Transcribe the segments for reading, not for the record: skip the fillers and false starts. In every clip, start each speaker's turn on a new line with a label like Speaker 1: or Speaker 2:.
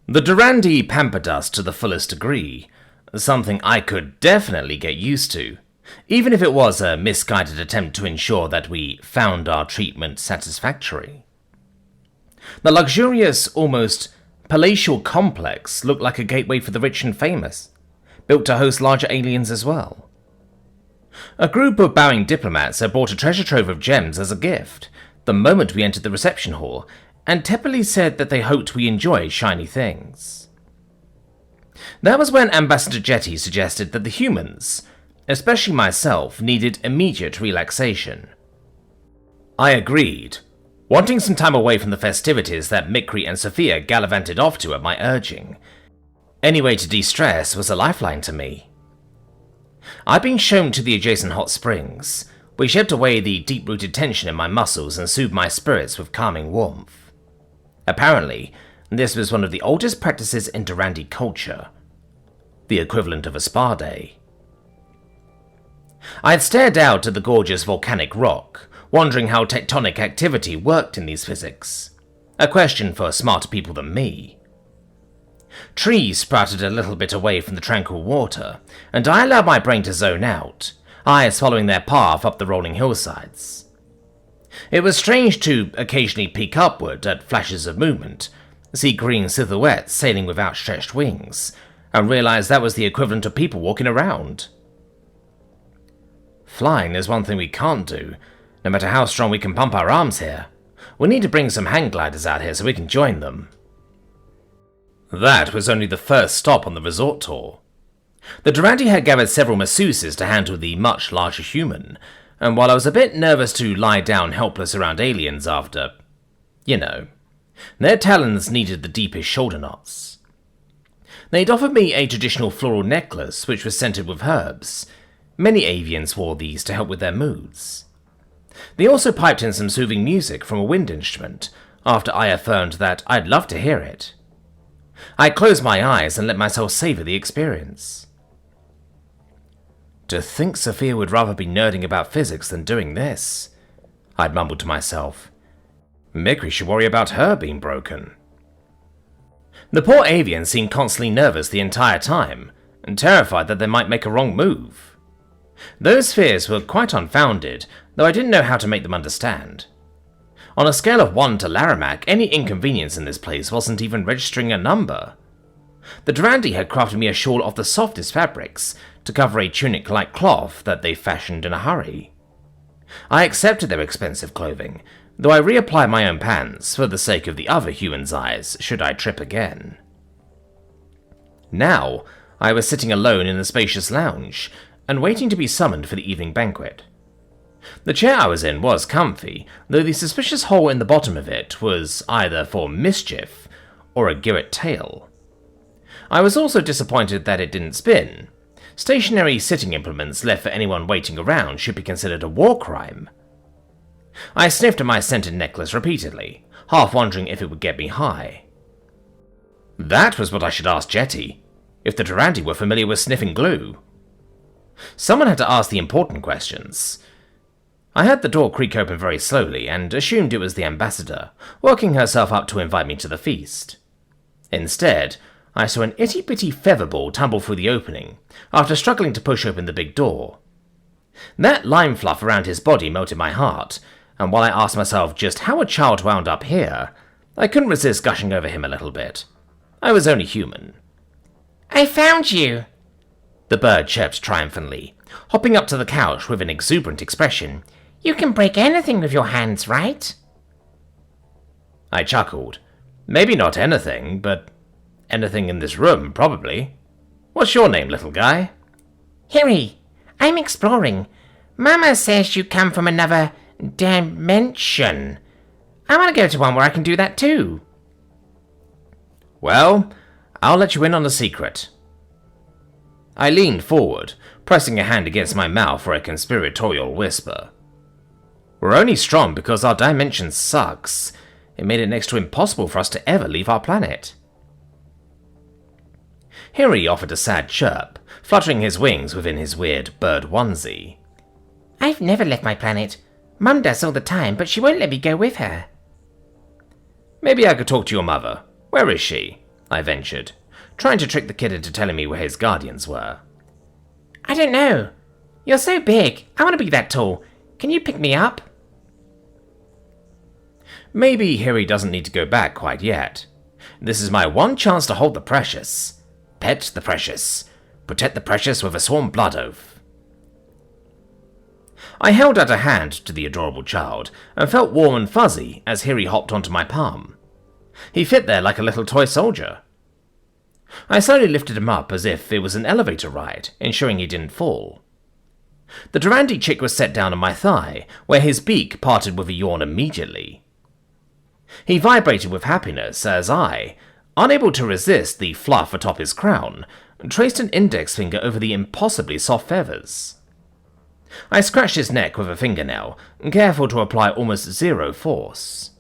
Speaker 1: The Durandi pampered us to the fullest degree, something I could definitely get used to, even if it was a misguided attempt to ensure that we found our treatment satisfactory. The luxurious, almost palatial complex looked like a gateway for the rich and famous, built to host larger aliens as well. A group of bowing diplomats had brought a treasure trove of gems as a gift the moment we entered the reception hall, and tepidly said that they hoped we enjoyed shiny things. That was when Ambassador Jetty suggested that the humans, especially myself, needed immediate relaxation. I agreed, wanting some time away from the festivities that Mikri and Sophia gallivanted off to at my urging. Any way to de-stress was a lifeline to me. I'd been shown to the adjacent hot springs, which ebbed away the deep-rooted tension in my muscles and soothed my spirits with calming warmth. Apparently, this was one of the oldest practices in Durandi culture, the equivalent of a spa day. I had stared out at the gorgeous volcanic rock, wondering how tectonic activity worked in these physics, a question for smarter people than me. Trees sprouted a little bit away from the tranquil water, and I allowed my brain to zone out, eyes following their path up the rolling hillsides. It was strange to occasionally peek upward at flashes of movement, see green silhouettes sailing with outstretched wings, and realize that was the equivalent of people walking around. Flying is one thing we can't do, no matter how strong we can pump our arms here. We need to bring some hang gliders out here so we can join them. That was only the first stop on the resort tour. The Durandi had gathered several masseuses to handle the much larger human, and while I was a bit nervous to lie down helpless around aliens after, their talons needed the deepest shoulder knots. They'd offered me a traditional floral necklace which was scented with herbs. Many avians wore these to help with their moods. They also piped in some soothing music from a wind instrument, after I affirmed that I'd love to hear it. I closed my eyes and let myself savor the experience. To think Sophia would rather be nerding about physics than doing this, I'd mumbled to myself. Mikri should worry about her being broken. The poor avian seemed constantly nervous the entire time, and terrified that they might make a wrong move. Those fears were quite unfounded, though I didn't know how to make them understand. On a scale of 1 to Laramak, any inconvenience in this place wasn't even registering a number. The Durandi had crafted me a shawl of the softest fabrics to cover a tunic-like cloth that they fashioned in a hurry. I accepted their expensive clothing, though I reapplied my own pants for the sake of the other human's eyes should I trip again. Now, I was sitting alone in a spacious lounge, and waiting to be summoned for the evening banquet. The chair I was in was comfy, though the suspicious hole in the bottom of it was either for mischief or a Girret tail. I was also disappointed that it didn't spin. Stationary sitting implements left for anyone waiting around should be considered a war crime. I sniffed at my scented necklace repeatedly, half wondering if it would get me high. That was what I should ask Jetty, if the Durandi were familiar with sniffing glue. Someone had to ask the important questions. I heard the door creak open very slowly and assumed it was the ambassador, working herself up to invite me to the feast. Instead, I saw an itty-bitty featherball tumble through the opening, after struggling to push open the big door. That lime fluff around his body melted my heart, and while I asked myself just how a child wound up here, I couldn't resist gushing over him a little bit. I was only human.
Speaker 2: "I found you!"
Speaker 1: The bird chirped triumphantly, hopping up to the couch with an exuberant expression.
Speaker 2: "You can break anything with your hands, right?"
Speaker 1: I chuckled. Maybe not anything, but anything in this room, probably. What's your name, little guy?
Speaker 2: "Harry, I'm exploring. Mama says you come from another dimension. I want to go to one where I can do that too."
Speaker 1: Well, I'll let you in on a secret. I leaned forward, pressing a hand against my mouth for a conspiratorial whisper. We're only strong because our dimension sucks. It made it next to impossible for us to ever leave our planet. Harry offered a sad chirp, fluttering his wings within his weird bird onesie.
Speaker 2: "I've never left my planet. Mum does all the time, but she won't let me go with her."
Speaker 1: Maybe I could talk to your mother. Where is she? I ventured, trying to trick the kid into telling me where his guardians were.
Speaker 2: I don't know. You're so big. I want to be that tall. Can you pick me up?
Speaker 1: Maybe Harry doesn't need to go back quite yet. This is my one chance to hold the precious. Pet the precious. Protect the precious with a sworn blood oath. I held out a hand to the adorable child and felt warm and fuzzy as Harry hopped onto my palm. He fit there like a little toy soldier. I slowly lifted him up as if it was an elevator ride, ensuring he didn't fall. The Durandi chick was set down on my thigh, where his beak parted with a yawn immediately. He vibrated with happiness as I, unable to resist the fluff atop his crown, traced an index finger over the impossibly soft feathers. I scratched his neck with a fingernail, careful to apply almost zero force.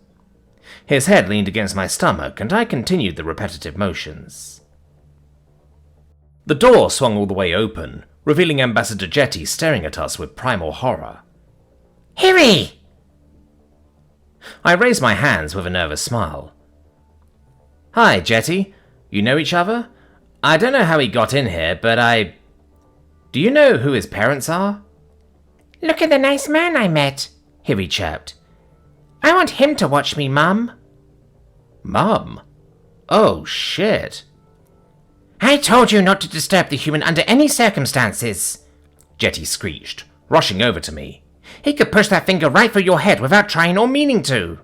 Speaker 1: His head leaned against my stomach, and I continued the repetitive motions. The door swung all the way open, revealing Ambassador Jetty staring at us with primal horror.
Speaker 2: Harry!
Speaker 1: I raised my hands with a nervous smile. Hi, Jetty. You know each other? I don't know how he got in here, but Do you know who his parents are?
Speaker 2: Look at the nice man I met, Harry chirped. I want him to watch me, Mum.
Speaker 1: Mum? Oh, shit.
Speaker 2: I told you not to disturb the human under any circumstances,
Speaker 1: Jetty screeched, rushing over to me.
Speaker 2: He could push that finger right through your head without trying or meaning to.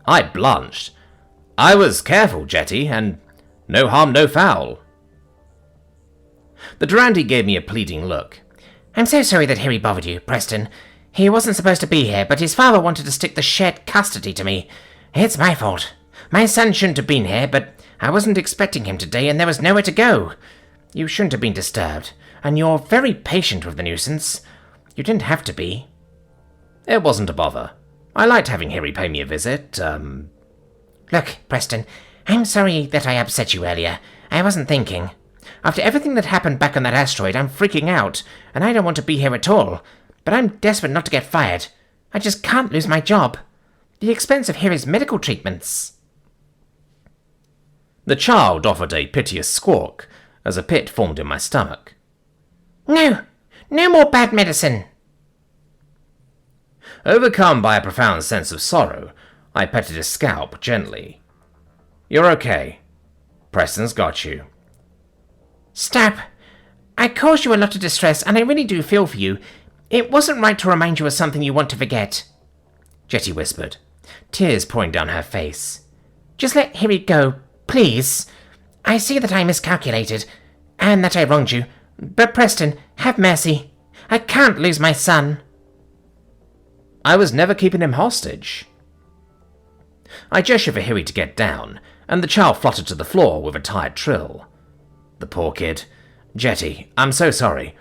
Speaker 1: I blanched. I was careful, Jetty, and no harm, no foul. The Durandi gave me a pleading look.
Speaker 2: I'm so sorry that Harry bothered you, Preston. He wasn't supposed to be here, but his father wanted to stick the shared custody to me. It's my fault. My son shouldn't have been here, but I wasn't expecting him today and there was nowhere to go. You shouldn't have been disturbed, and you're very patient with the nuisance. You didn't have to be.
Speaker 1: It wasn't a bother. I liked having Harry pay me a visit,
Speaker 2: Look, Preston, I'm sorry that I upset you earlier. I wasn't thinking. After everything that happened back on that asteroid, I'm freaking out, and I don't want to be here at all. But I'm desperate not to get fired. I just can't lose my job. The expense of Harry's medical treatments.
Speaker 1: The child offered a piteous squawk as a pit formed in my stomach.
Speaker 2: No! No more bad medicine!
Speaker 1: Overcome by a profound sense of sorrow, I petted his scalp gently. You're okay. Preston's got you.
Speaker 2: Stop! I caused you a lot of distress, and I really do feel for you. It wasn't right to remind you of something you want to forget,
Speaker 1: Jetty whispered, tears pouring down her face.
Speaker 2: Just let Harry go, please. I see that I miscalculated, and that I wronged you. But Preston, have mercy. I can't lose my son.
Speaker 1: I was never keeping him hostage. I gestured for Harry to get down, and the child fluttered to the floor with a tired trill. The poor kid. Jetty, I'm so sorry.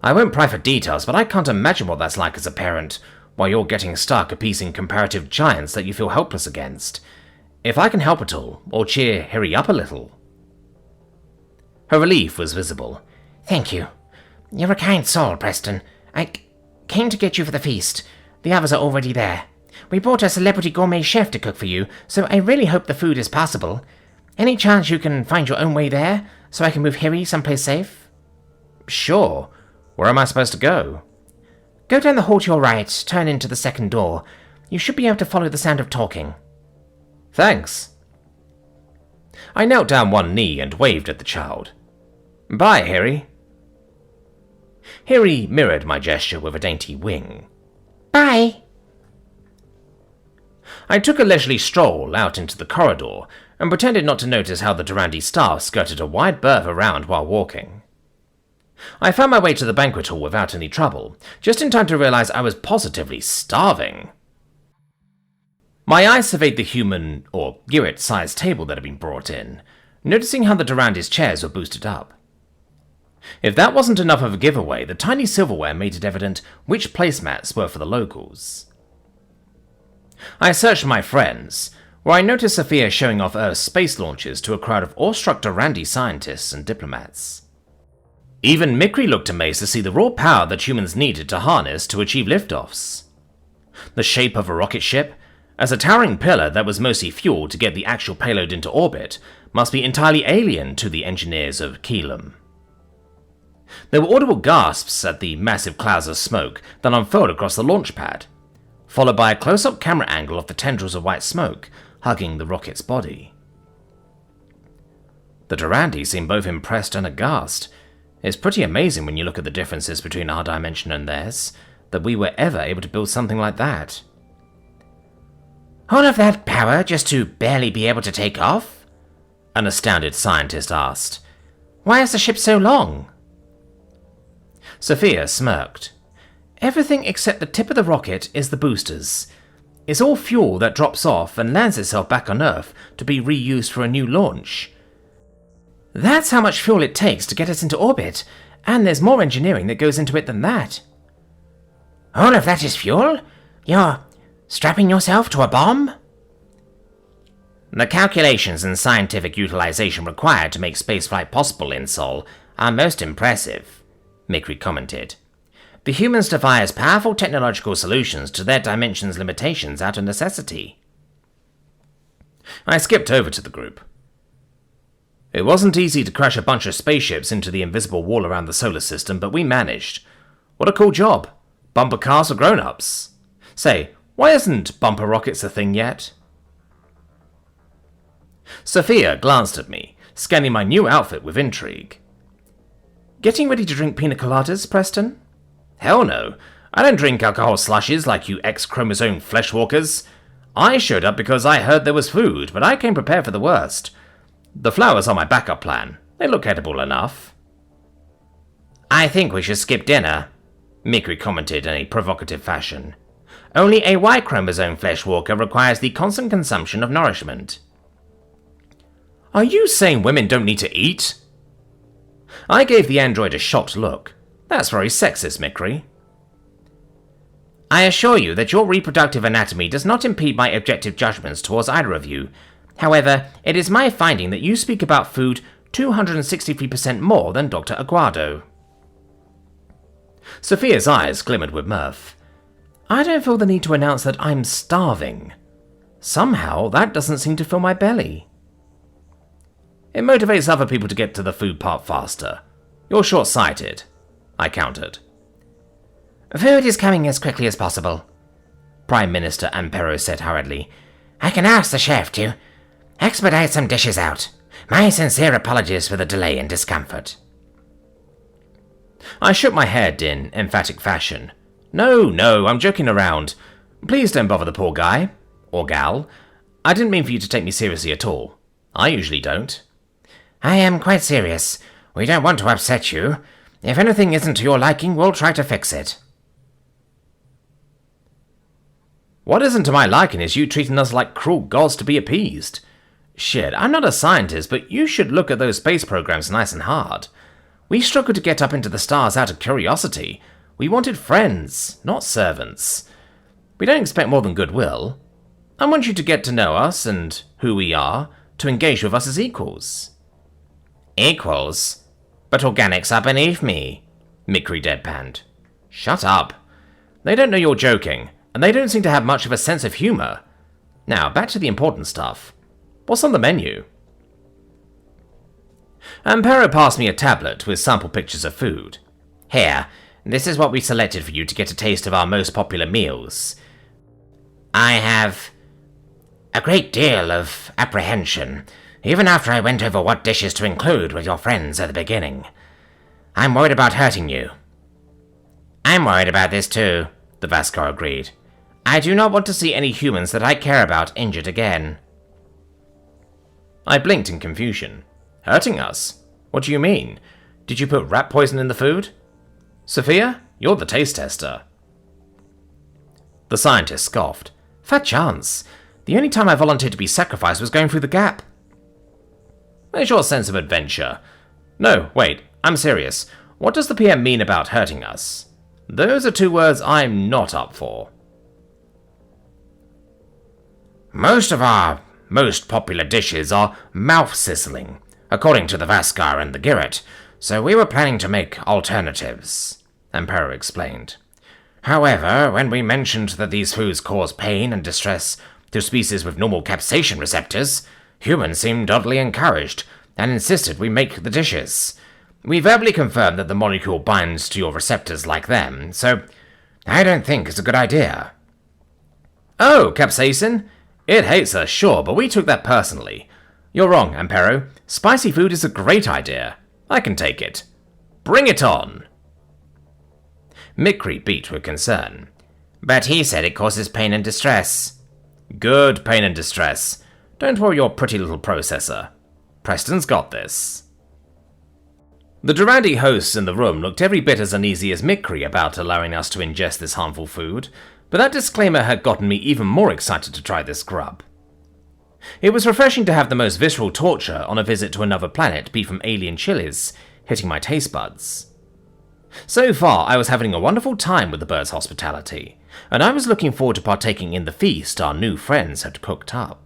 Speaker 1: I won't pry for details, but I can't imagine what that's like as a parent, while you're getting stuck appeasing comparative giants that you feel helpless against. If I can help at all, or cheer Harry up a little. Her relief was visible.
Speaker 2: Thank you. You're a kind soul, Preston. I came to get you for the feast. The others are already there. We brought a celebrity gourmet chef to cook for you, so I really hope the food is passable. Any chance you can find your own way there, so I can move Harry someplace safe?
Speaker 1: Sure. Where am I supposed to go?
Speaker 2: Go down the hall to your right, turn into the second door. You should be able to follow the sound of talking.
Speaker 1: Thanks. I knelt down one knee and waved at the child. Bye, Harry. Harry mirrored my gesture with a dainty wing.
Speaker 2: Bye.
Speaker 1: I took a leisurely stroll out into the corridor and pretended not to notice how the Durandi staff skirted a wide berth around while walking. I found my way to the banquet hall without any trouble, just in time to realize I was positively starving. My eyes surveyed the human, or Girret-sized table that had been brought in, noticing how the Durandi's chairs were boosted up. If that wasn't enough of a giveaway, the tiny silverware made it evident which placemats were for the locals. I searched my friends, where I noticed Sophia showing off Earth's space launches to a crowd of awestruck Durandi scientists and diplomats. Even Mikri looked amazed to see the raw power that humans needed to harness to achieve liftoffs. The shape of a rocket ship, as a towering pillar that was mostly fuel to get the actual payload into orbit must be entirely alien to the engineers of Keelam. There were audible gasps at the massive clouds of smoke that unfurled across the launch pad, followed by a close-up camera angle of the tendrils of white smoke hugging the rocket's body. The Durandi seemed both impressed and aghast. It's pretty amazing when you look at the differences between our dimension and theirs, that we were ever able to build something like that.
Speaker 2: All of that power just to barely be able to take off?
Speaker 1: An astounded scientist asked.
Speaker 2: Why is the ship so long?
Speaker 1: Sophia smirked. Everything except the tip of the rocket is the boosters. It's all fuel that drops off and lands itself back on Earth to be reused for a new launch. That's how much fuel it takes to get us into orbit, and there's more engineering that goes into it than that.
Speaker 2: All of that is fuel? You're strapping yourself to a bomb?
Speaker 1: The calculations and scientific utilization required to make spaceflight possible in Sol are most impressive, Mikri commented. The humans devised powerful technological solutions to their dimension's limitations out of necessity. I skipped over to the group. It wasn't easy to crash a bunch of spaceships into the invisible wall around the solar system, but we managed. What a cool job. Bumper cars for grown-ups. Say, why isn't bumper rockets a thing yet? Sophia glanced at me, scanning my new outfit with intrigue. Getting ready to drink pina coladas, Preston? Hell no. I don't drink alcohol slushes like you X-chromosome fleshwalkers. I showed up because I heard there was food, but I came prepared for the worst. The flowers are my backup plan. They look edible enough.
Speaker 2: I think we should skip dinner, Mikri commented in a provocative fashion. Only a Y-chromosome fleshwalker requires the constant consumption of nourishment.
Speaker 1: Are you saying women don't need to eat? I gave the android a shocked look. That's very sexist, Mikri.
Speaker 2: I assure you that your reproductive anatomy does not impede my objective judgments towards either of you. However, it is my finding that you speak about food 263% more than Dr. Aguado.
Speaker 1: Sophia's eyes glimmered with mirth. I don't feel the need to announce that I'm starving. Somehow, that doesn't seem to fill my belly. It motivates other people to get to the food part faster. You're short-sighted, I countered.
Speaker 2: Food is coming as quickly as possible, Prime Minister Ampero said hurriedly. I can ask the chef to expedite some dishes out. My sincere apologies for the delay and discomfort.
Speaker 1: I shook my head in emphatic fashion. No, I'm joking around. Please don't bother the poor guy. Or gal. I didn't mean for you to take me seriously at all. I usually don't.
Speaker 2: I am quite serious. We don't want to upset you. If anything isn't to your liking, we'll try to fix it.
Speaker 1: What isn't to my liking is you treating us like cruel gods to be appeased. Shit, I'm not a scientist, but you should look at those space programs nice and hard. We struggled to get up into the stars out of curiosity. We wanted friends, not servants. We don't expect more than goodwill. I want you to get to know us and who we are, to engage with us as equals.
Speaker 2: Equals? But organics are beneath me,
Speaker 1: Mikri deadpanned. Shut up. They don't know you're joking, and they don't seem to have much of a sense of humour. Now, back to the important stuff. What's on the menu? Ampero passed me a tablet with sample pictures of food.
Speaker 2: Here, this is what we selected for you to get a taste of our most popular meals. I have a great deal of apprehension, even after I went over what dishes to include with your friends at the beginning. I'm worried about hurting you. I'm worried about this too, the Vascar agreed. I do not want to see any humans that I care about injured again.
Speaker 1: I blinked in confusion. Hurting us? What do you mean? Did you put rat poison in the food? Sophia, you're the taste tester. The scientist scoffed. Fat chance. The only time I volunteered to be sacrificed was going through the gap. Where's your sense of adventure? No, wait, I'm serious. What does the PM mean about hurting us? Those are two words I'm not up for.
Speaker 2: Most of our most popular dishes are mouth-sizzling, according to the Vascar and the Girret, so we were planning to make alternatives, Ampero explained. However, when we mentioned that these foods cause pain and distress to species with normal capsaicin receptors, humans seemed oddly encouraged and insisted we make the dishes. We verbally confirmed that the molecule binds to your receptors like them, so I don't think it's a good idea.
Speaker 1: Oh, capsaicin? It hates us, sure, but we took that personally. You're wrong, Ampero. Spicy food is a great idea. I can take it. Bring it on!
Speaker 2: Mikri beat with concern. But he said it causes pain and distress.
Speaker 1: Good pain and distress. Don't worry your pretty little processor. Preston's got this. The Durandi hosts in the room looked every bit as uneasy as Mikri about allowing us to ingest this harmful food, but that disclaimer had gotten me even more excited to try this grub. It was refreshing to have the most visceral torture on a visit to another planet be from alien chilies, hitting my taste buds. So far, I was having a wonderful time with the bird's hospitality, and I was looking forward to partaking in the feast our new friends had cooked up.